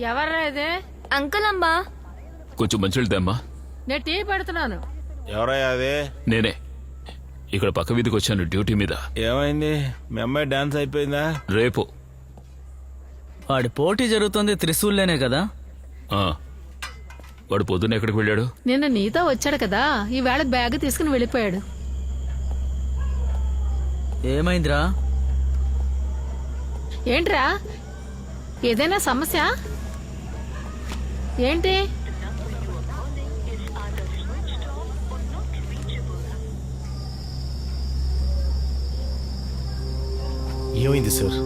ఎవర్రా ఇది? అంకుల్ అమ్మా. కొంచెం మంచినీళ్ళు తెమ్మా. నేను టీ పెడుతున్నాను. ఎవరయ్యా అది? నేనే. ఇక్కడ పక్క వీధికి వచ్చాను డ్యూటీ మీద. ఏమైంది? మీ అమ్మాయి డాన్స్ అయిపోయిందా? రేపు. వాడి పోటీ జరుగుతుంది త్రిశూల్లోనే కదా. వాడు పొద్దున్న ఎక్కడికి వెళ్ళాడు? నిన్న నీతో వచ్చాడు కదా, ఈవేళ బ్యాగ్ తీసుకుని వెళ్ళిపోయాడు. ఏమైందిరా? ఏంట్రా, ఏదైనా సమస్య ఏంటి? ఏమైంది సార్?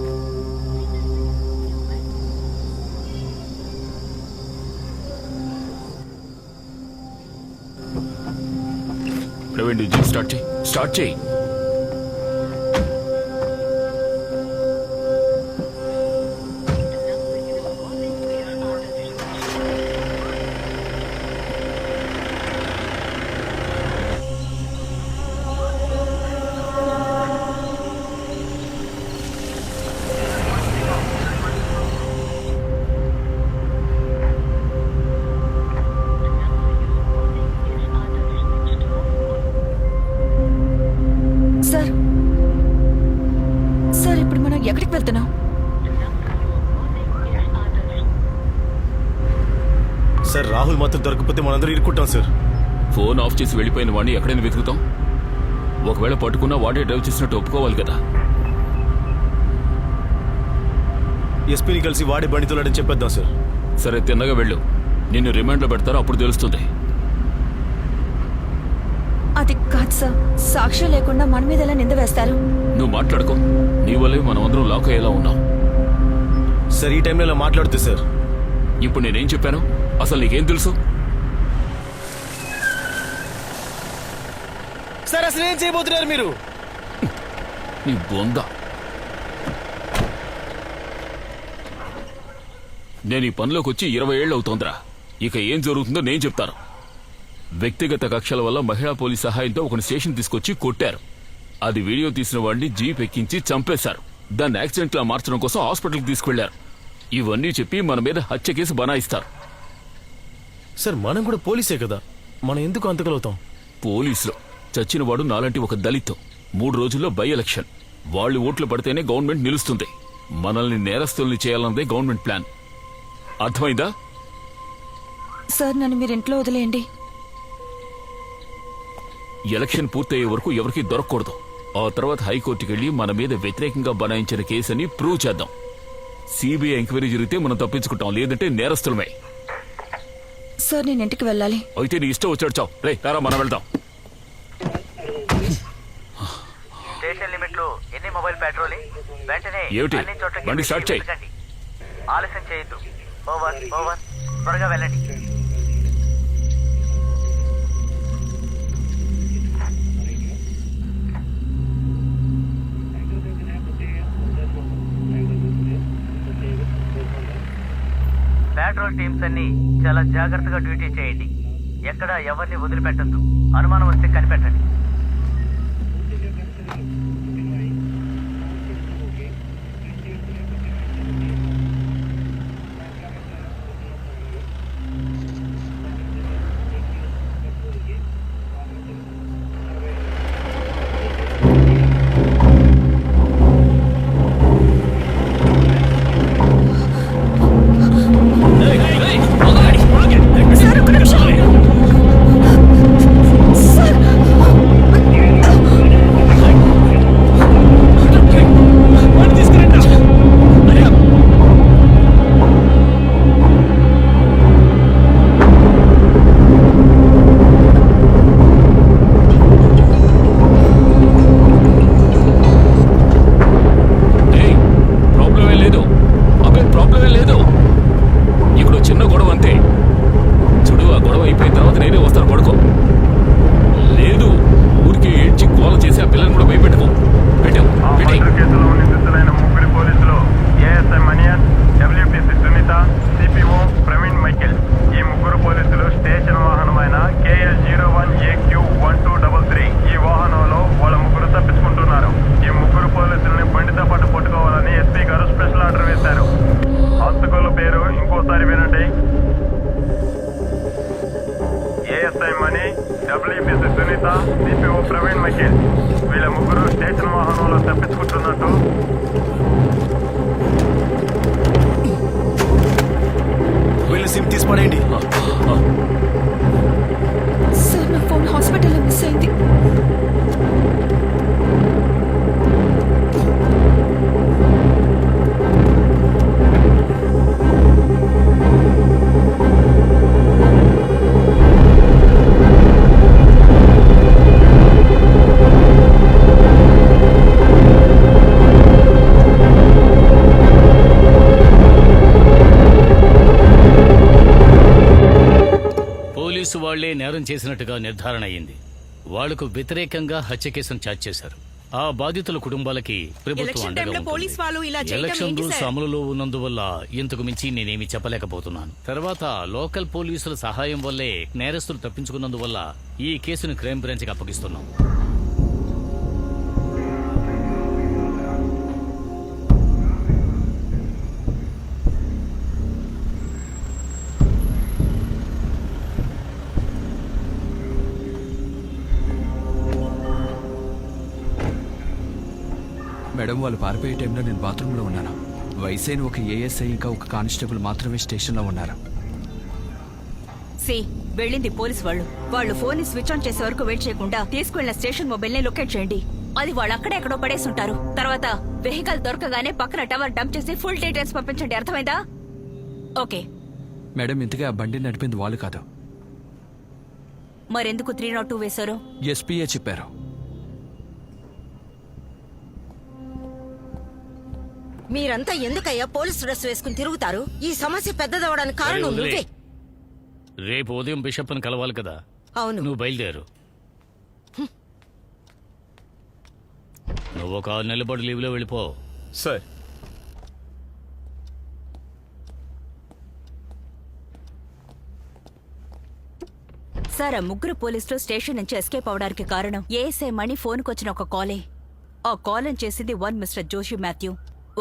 ప్రవీణ్ స్టార్ట్ చేయి. సార్ ఇప్పుడు మనం ఎక్కడికి వెళ్తున్నాం? సార్ రాహుల్ మాత్రం దొరకకపోతే మనందరూ ఇరుక్కుంటాం సార్. ఫోన్ ఆఫ్ చేసి వెళ్ళిపోయిన వాడిని ఎక్కడైనా వెతుకుతాం. ఒకవేళ పట్టుకున్నా వాడే డ్రైవ్ చేసినట్టు ఒప్పుకోవాలి కదా. ఎస్పీని కలిసి వాడే బండి తోలాడని చెప్పేద్దాం సార్. సరే, తిన్నగా వెళ్ళు. నిన్ను రిమాండ్లో పెడతారో అప్పుడు తెలుస్తుంది. అది కాదు సార్, సాక్ష్యం లేకుండా మన మీద ఎలా నింద వేస్తారు? నువ్వు మాట్లాడుకో. నీ వల్లే మనం అందరం లాక్ అయ్యేలా ఉన్నాం. సార్ ఈ టైంలో ఇలా మాట్లాడుతూ సార్. ఇప్పుడు నేనేం చెప్పాను? అసలు నీకేం తెలుసు? సార్ అసలు ఏం చేయబోతున్నారు మీరు? నీ బొంద. నేను ఈ పనిలోకి వచ్చి 20 ఏళ్ళు అవుతోందిరా. ఇక ఏం జరుగుతుందో నేను చెప్తాను. వ్యక్తిగత కక్షల వల్ల మహిళా పోలీస్ సహాయంతో ఒక స్టేషన్ తీసుకొచ్చి కొట్టారు. అది వీడియో తీసిన వాడిని జీప్ ఎక్కించి చంపేశారు. దాన్ని యాక్సిడెంట్ లా మార్చడం కోసం హాస్పిటల్కి తీసుకెళ్లారు. ఇవన్నీ చెప్పి మన మీద హత్య కేసు బనాయిస్తారు. సార్ మనం కూడా పోలీసే కదా, మనం ఎందుకు అంతకలవుతాం? పోలీసులు చచ్చిన వాడు నాలాంటి ఒక దళిత్. 3 రోజుల్లో బై ఎలక్షన్. వాళ్ళు ఓట్లు పడితేనే గవర్నమెంట్ నిలుస్తుంది. మనల్ని నేరస్తుల్ని చేయాలన్నదే గవర్నమెంట్ ప్లాన్. అర్థమైందా? సార్ నన్ను మీరు ఇంట్లో వదిలేయండి. ఎలక్షన్ పూర్తయ్యే వరకు ఎవరికి దొరకకూడదు. ఆ తర్వాత హైకోర్టుకి వెళ్లి మన మీద వ్యతిరేకంగా బనాయించిన కేసుని ప్రూవ్ చేద్దాం. సిబిఐ ఎంక్వైరీ జరిగితే మనం తప్పించుకుంటాం, లేదంటే నేరస్తులమే. సార్ నేను ఇంటికి వెళ్ళాలి. అయితే నీ ఇష్టం వచ్చాడు చావు. రే రారా, మనం వెళ్దాం. స్టేషన్ లిమిట్లు ఎన్ని మొబైల్ పెట్రోలింగ్ వెంటనే ఏమిటి? అన్ని చోట్లకి బండి స్టార్ట్ చేయి. ఆలస్యం చేయొద్దు. Over over. త్వరగా వెళ్ళండి. పెట్రోల్ టీమ్స్ అన్ని చాలా జాగ్రత్తగా డ్యూటీ చేయండి. ఎక్కడ ఎవరిని వదిలిపెట్టద్దు. అనుమానం వస్తే కనిపెట్టండి. Sir fine machine. వీళ్ళ ముగ్గురు స్టేషన్ వాహనంలో తప్పించుకుంటున్నట్టు వీళ్ళ సిమ్ తీసి పడేయండి. సార్ నా ఫోన్ హాస్పిటల్లో మిస్ అయింది. పోలీసు వాళ్లే నేరం చేసినట్టుగా నిర్ధారణ అయింది. వాళ్లకు వ్యతిరేకంగా హత్య కేసును ఛార్జ్ చేశారు. ఆ బాధితుల కుటుంబాలకి ప్రభుత్వం అండగా ఉంటుంది. ఎలక్షన్ రూల్స్ అమలులో ఉన్నందువల్ల ఇంతకు మించి నేనేమి చెప్పలేకపోతున్నాను. తర్వాత లోకల్ పోలీసుల సహాయం వల్లే నేరస్తులు తప్పించుకున్నందువల్ల ఈ కేసును క్రైమ్ బ్రాంచ్ కి అప్పగిస్తున్నాం. మేడం, వాళ్ళు పారిపోయే టైంలో నేను బాత్రూంలో ఉన్నాను. వైసైన్ ఒక ఏఎస్ఐ ఇంకా ఒక కానిస్టేబుల్ మాత్రమే స్టేషన్లో ఉన్నారు. సి వెళ్ళింది పోలీస్ వాళ్ళు ఫోన్ ని స్విచ్ ఆన్ చేసే వరకు వెయిట్ చేయకుండా తీసుకువెళ్ళిన స్టేషన్ మొబైల్ ని లొకేట్ చేయండి. అది వాళ్ళు అక్కడే ఎక్కడో పడేసి ఉంటారు. తర్వాత వెహికల్ దొరకగానే పక్కన టవర్ డంప్ చేసి ఫుల్ డీటెయిల్స్ పంపించండి. అర్థమైందా? ఓకే మేడం, ఇంతగా ఆ బండి నడిపింది వాళ్ళు కాదు. మరెందుకు 302 వేశారు? ఎస్పీఏ చెప్పారు. మీరంతా ఎందుకయ్యా పోలీస్ డ్రెస్ వేసుకుని తిరుగుతారు? ఈ సమస్య పెద్దదవడానికి కారణం వదిలే. నువ్వే. రేపు ఉదయం బిషప్ను కలవాలి కదా. అవును. నువ్వు బయలుదేరు. నువ్వు ఒక 6 నెలల పాటు లీవ్లో వెళ్ళిపో. సార్, సార్, ఆ ముగ్గురు పోలీసులు స్టేషన్ నుంచి ఎస్కేప్ అవడానికి కారణం ఏఎస్ఐ మణి ఫోన్కి వచ్చిన ఒక కాలే. ఆ కాల్ చేసింది మిస్టర్ జోషి మాథ్యూ.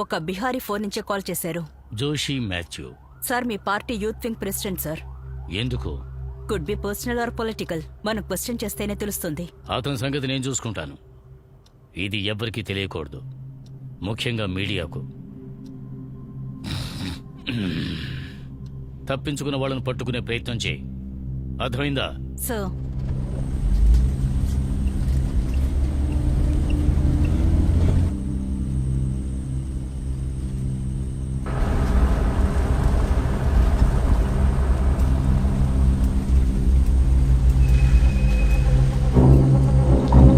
ఒక బిహారీ ఫోన్ నుంచే కాల్ చేశారు. జోషి మాథ్యూ సార్, మీ party youth wing president sir. ఎందుకు? Could be personal or political. మనం క్వశ్చన్ చేస్తేనే తెలుస్తుంది. అతని సంగతి నేను చూసుకుంటాను. ఇది ఎవ్వరికీ తెలియకూడదు, ముఖ్యంగా మీడియాకు. తప్పించుకున్న వాళ్ళని పట్టుకునే ప్రయత్నం చేయి. అర్థమైందా? Sir,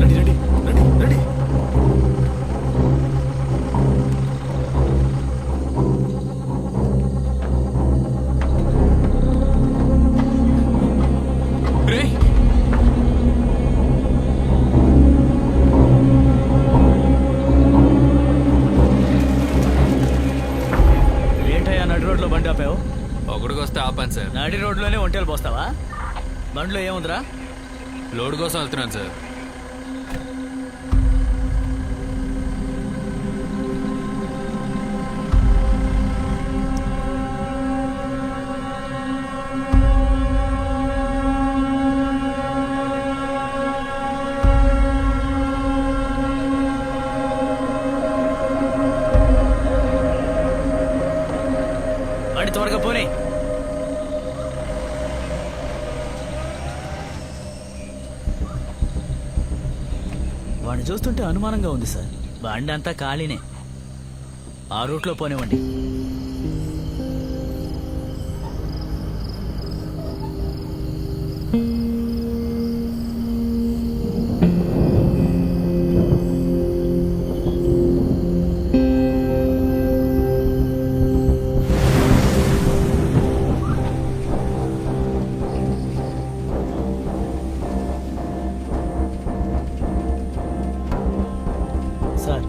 ready ready ready ready. ఏంటయ్యా నడి రోడ్లో బండి ఆపావు? ఒకడికి వస్తే ఆపాను సార్. నడి రోడ్లోనే ఒంటేలు పోస్తావా? బండిలో ఏముందిరా? లోడ్ కోసం వెళ్తున్నాను సార్. బండి త్వరగా పోనీ. వాడిని చూస్తుంటే అనుమానంగా ఉంది సార్. బండి అంతా ఖాళీనే. ఆ రూట్లో పోనివ్వండి. సార్,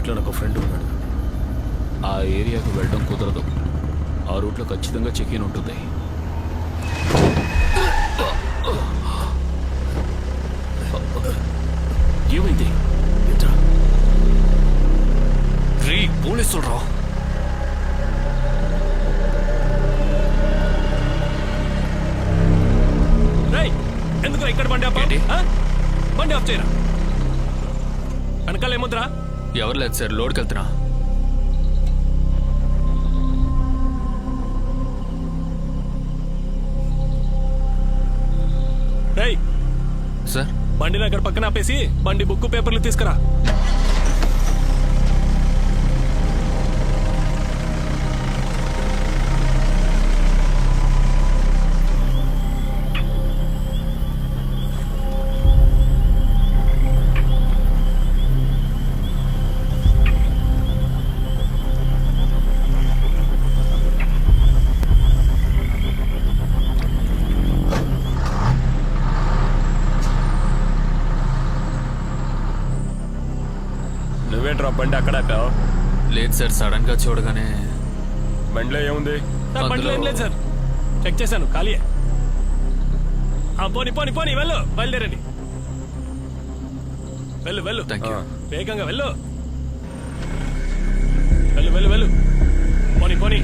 పేటలో నాకు ఫ్రెండ్ ఉన్నాడు. ఆ ఏరియాకు వెళ్ళడం కుదరదు. ఆ రూట్లో ఖచ్చితంగా చెక్ ఇన్ ఉంటుంది. ఏమైంది? పోలీసులు రా. ఎందుకు ఇక్కడ బండి ఆపావు? ఆ? బండి ఆఫ్ చేయరా. వెనకాల ఏముందిరా? ఎవరు లేదు సార్, లోడ్కి వెళ్తున్నా. రేయ్, సార్ బండిని అక్కడ పక్కన ఆపేసి బండి బుక్ పేపర్లు తీసుకురా. నువ్వేంట్రా బండి అక్కడ ఆపావు? లేదు సార్, సడన్ గా చూడగానే. బండిలో ఏముంది? బండిలో ఏం లేదు సార్, చెక్ చేశాను, ఖాళీయే. పోనీ పోనీ పోనీ, వెళ్ళు, బయలుదేరండి. వెళ్ళు వెళ్ళు, థ్యాంక్ యూ. వేగంగా వెళ్ళు. వెళ్ళు వెళ్ళు వెళ్ళు, పోనీ పోనీ.